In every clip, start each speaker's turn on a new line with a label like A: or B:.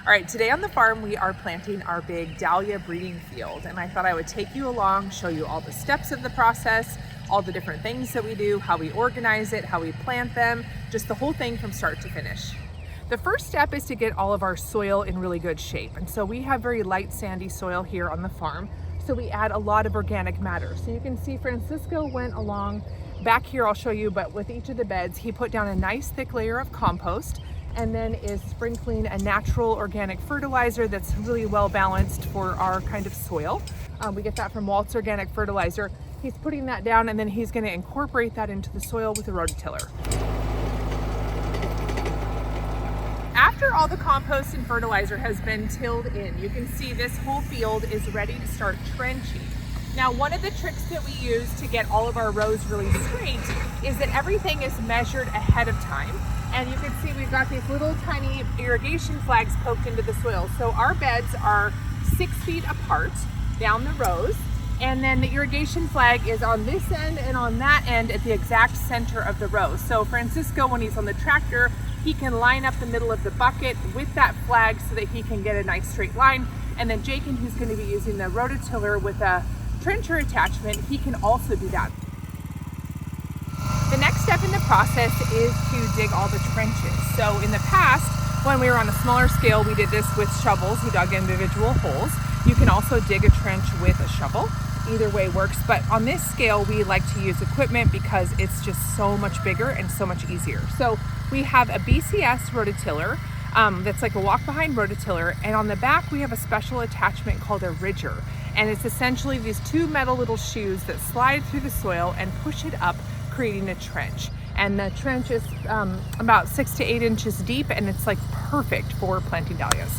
A: All right, today on the farm, we are planting our big dahlia breeding field, and I thought I would take you along, show you all the steps of the process, all the different things that we do, how we organize it, how we plant them, just the whole thing from start to finish. The first step is to get all of our soil in really good shape. And so we have very light sandy soil here on the farm. So we add a lot of organic matter. So you can see Francisco went along back here, I'll show you, but with each of the beds, he put down a nice thick layer of compost and then is sprinkling a natural organic fertilizer that's really well balanced for our kind of soil. We get that from Walt's Organic Fertilizer. He's putting that down and then he's going to incorporate that into the soil with a rototiller. After all the compost and fertilizer has been tilled in, you can see this whole field is ready to start trenching. Now, one of the tricks that we use to get all of our rows really straight is that everything is measured ahead of time. And you can see we've got these little tiny irrigation flags poked into the soil. So our beds are 6 feet apart down the rows. And then the irrigation flag is on this end and on that end at the exact center of the row. So Francisco, when he's on the tractor, he can line up the middle of the bucket with that flag so that he can get a nice straight line. And then Jacob, who's going to be using the rototiller with a trencher attachment, he can also do that. The next step in the process is to dig all the trenches. So in the past, when we were on a smaller scale, we did this with shovels. We dug individual holes. You can also dig a trench with a shovel. Either way works, but on this scale, we like to use equipment because it's just so much bigger and so much easier. So we have a BCS rototiller that's like a walk-behind rototiller, and on the back we have a special attachment called a ridger, and it's essentially these two metal little shoes that slide through the soil and push it up, creating a trench. And the trench is about 6 to 8 inches deep, and it's like perfect for planting dahlias.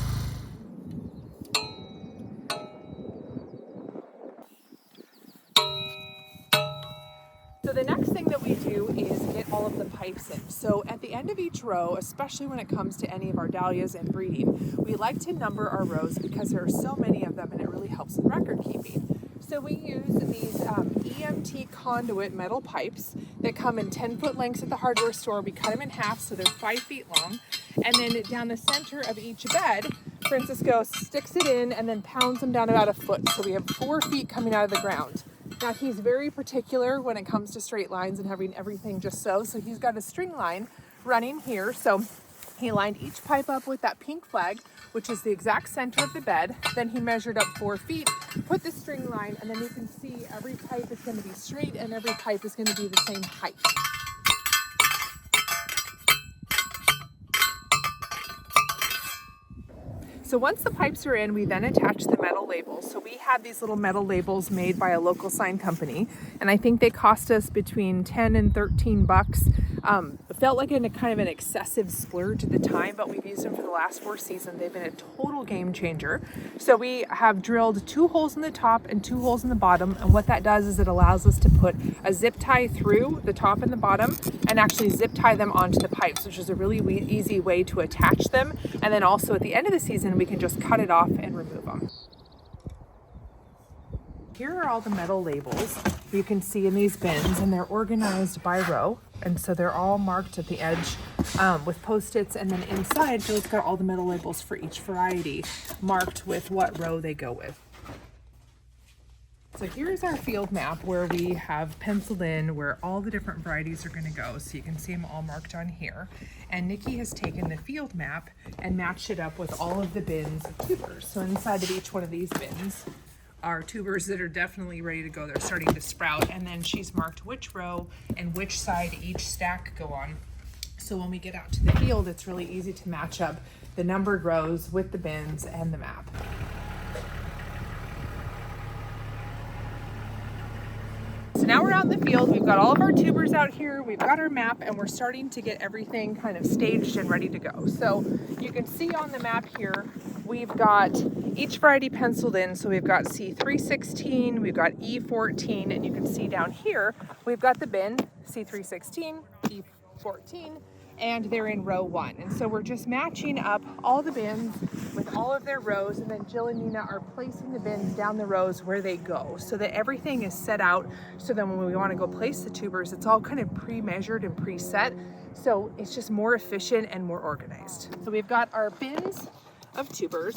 A: So the next thing that we do is get all of the pipes in. So at the end of each row, especially when it comes to any of our dahlias and breeding, we like to number our rows because there are so many of them and it really helps with record keeping. So we use these EMT conduit metal pipes that come in 10-foot lengths at the hardware store. We cut them in half so they're 5 feet long. And then down the center of each bed, Francisco sticks it in and then pounds them down about a foot. So we have 4 feet coming out of the ground. Now he's very particular when it comes to straight lines and having everything just so he's got a string line running here. So he lined each pipe up with that pink flag, which is the exact center of the bed. Then he measured up 4 feet, put the string line, and then you can see every pipe is going to be straight and every pipe is going to be the same height. So once the pipes are in, we then attach the metal labels. So we have these little metal labels made by a local sign company, and I think they cost us between 10 and 13 bucks. It felt like a kind of an excessive splurge at the time, but we've used them for the last 4 seasons. They've been a total game changer. So we have drilled 2 holes in the top and 2 holes in the bottom, and what that does is it allows us to put a zip tie through the top and the bottom and actually zip tie them onto the pipes, which is a really easy way to attach them. And then also at the end of the season, we can just cut it off and remove them. Here are all the metal labels you can see in these bins, and they're organized by row. And so they're all marked at the edge with Post-its, and then inside Joe's got all the metal labels for each variety marked with what row they go with. So here's our field map where we have penciled in where all the different varieties are going to go. So you can see them all marked on here. And Nikki has taken the field map and matched it up with all of the bins of tubers. So inside of each one of these bins are tubers that are definitely ready to go. They're starting to sprout. And then she's marked which row and which side each stack go on. So when we get out to the field, it's really easy to match up the numbered rows with the bins and the map. So now we're out in the field, we've got all of our tubers out here, we've got our map, and we're starting to get everything kind of staged and ready to go. So you can see on the map here, we've got each variety penciled in. So we've got C316, we've got E14, and you can see down here, we've got the bin, C316, E14, and they're in row 1. And so we're just matching up all the bins with all of their rows, and then Jill and Nina are placing the bins down the rows where they go so that everything is set out, so then when we want to go place the tubers, it's all kind of pre-measured and preset, so it's just more efficient and more organized. So we've got our bins of tubers.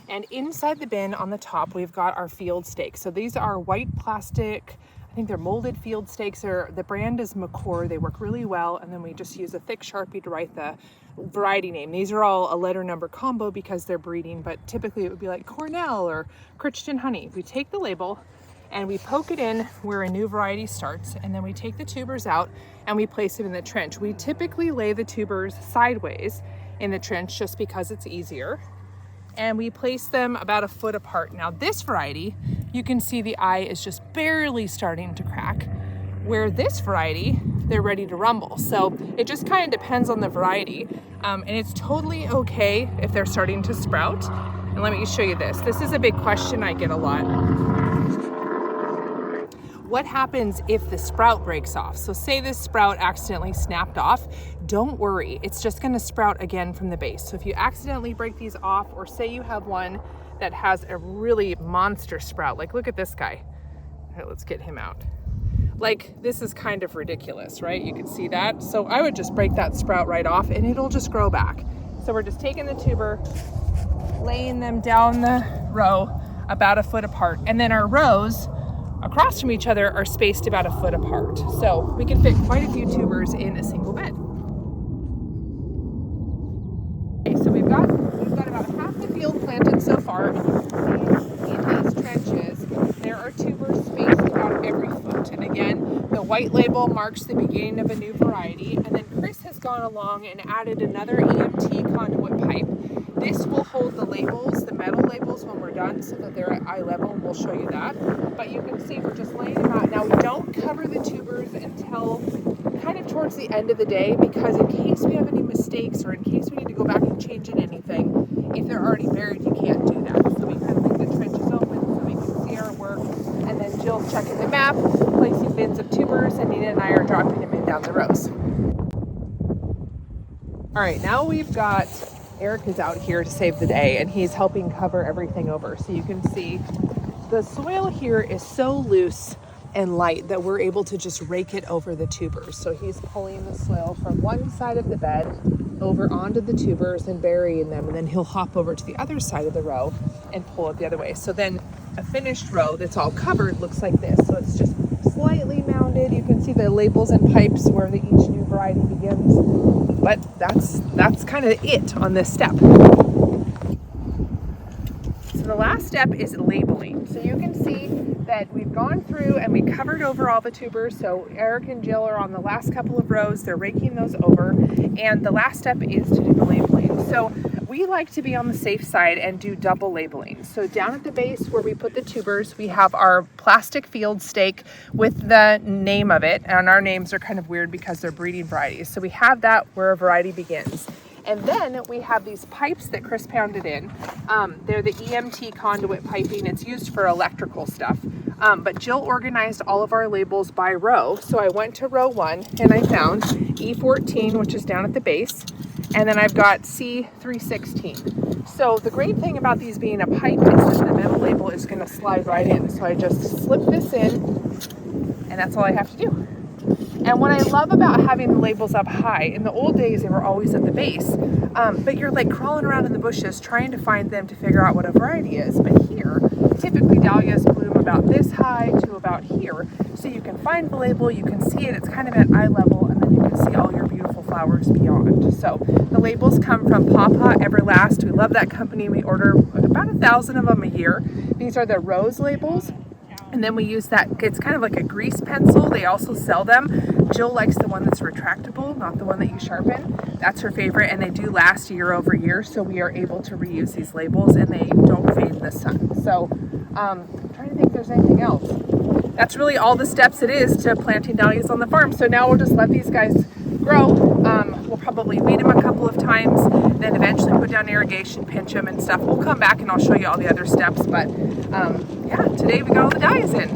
A: And inside the bin on the top, we've got our field stakes. So these are white plastic, I think they're molded field stakes. The brand is McCord. They work really well. And then we just use a thick Sharpie to write the variety name. These are all a letter number combo because they're breeding, but typically it would be like Cornell or Crichton Honey. We take the label and we poke it in where a new variety starts, and then we take the tubers out and we place them in the trench. We typically lay the tubers sideways in the trench just because it's easier. And we place them about a foot apart. Now this variety, you can see the eye is just barely starting to crack, where this variety, they're ready to rumble. So it just kind of depends on the variety. And it's totally okay if they're starting to sprout. And let me show you this. This is a big question I get a lot. What happens if the sprout breaks off? So say this sprout accidentally snapped off, don't worry, it's just gonna sprout again from the base. So if you accidentally break these off, or say you have one that has a really monster sprout, like look at this guy. All right, let's get him out. Like, this is kind of ridiculous, right? You can see that. So I would just break that sprout right off and it'll just grow back. So we're just taking the tuber, laying them down the row about a foot apart. And then our rows across from each other are spaced about a foot apart. So we can fit quite a few tubers in a single bed. Okay, so we've got about half the field planted so far. And you can see in these trenches, there are tubers spaced about every foot. And again, the white label marks the beginning of a new variety. And then Chris has gone along and added another EMT conduit pipe. This will hold the labels, the metal labels, when we're done so that they're at eye level. We'll show you that. But you can see we're just laying them out. Now we don't cover the tubers until kind of towards the end of the day, because in case we have any mistakes or in case we need to go back and change in anything, if they're already buried, you can't do that. So we kind of leave the trenches open so we can see our work. And then Jill's checking the map, placing bins of tubers, and Nina and I are dropping them in down the rows. All right, now we've got Eric is out here to save the day, and he's helping cover everything over. So you can see the soil here is so loose and light that we're able to just rake it over the tubers. So he's pulling the soil from one side of the bed over onto the tubers and burying them, and then he'll hop over to the other side of the row and pull it the other way. So then a finished row that's all covered looks like this. So it's just slightly mounded. You can see the labels and pipes where each new variety begins. But that's kind of it on this step. So the last step is labeling. So you can see that we've gone through and we covered over all the tubers. So Eric and Jill are on the last couple of rows. They're raking those over. And the last step is to do the labeling. So we like to be on the safe side and do double labeling. So down at the base where we put the tubers, we have our plastic field stake with the name of it. And our names are kind of weird because they're breeding varieties. So we have that where a variety begins. And then we have these pipes that Chris pounded in. They're the EMT conduit piping. It's used for electrical stuff. But Jill organized all of our labels by row. So I went to row 1 and I found E14, which is down at the base. And then I've got C316. So the great thing about these being a pipe is that the metal label is going to slide right in. So I just slip this in, and that's all I have to do. And what I love about having the labels up high, in the old days they were always at the base, but you're like crawling around in the bushes trying to find them to figure out what a variety is. But here, typically dahlias bloom about this high to about here. So you can find the label, you can see it, it's kind of at eye level, and then you can see all your beautiful flowers beyond. So the labels come from Pawpaw Everlast. We love that company. We order about 1,000 of them a year. These are the rose labels. And then we use that, it's kind of like a grease pencil. They also sell them. Jill likes the one that's retractable, not the one that you sharpen. That's her favorite, and they do last year over year, so we are able to reuse these labels and they don't fade in the sun. So I'm trying to think if there's anything else. That's really all the steps it is to planting dahlias on the farm. So now we'll just let these guys grow. We'll probably weed them a couple of times, then eventually put down irrigation, pinch them and stuff. We'll come back and I'll show you all the other steps, but yeah, today we got all the dahlias in.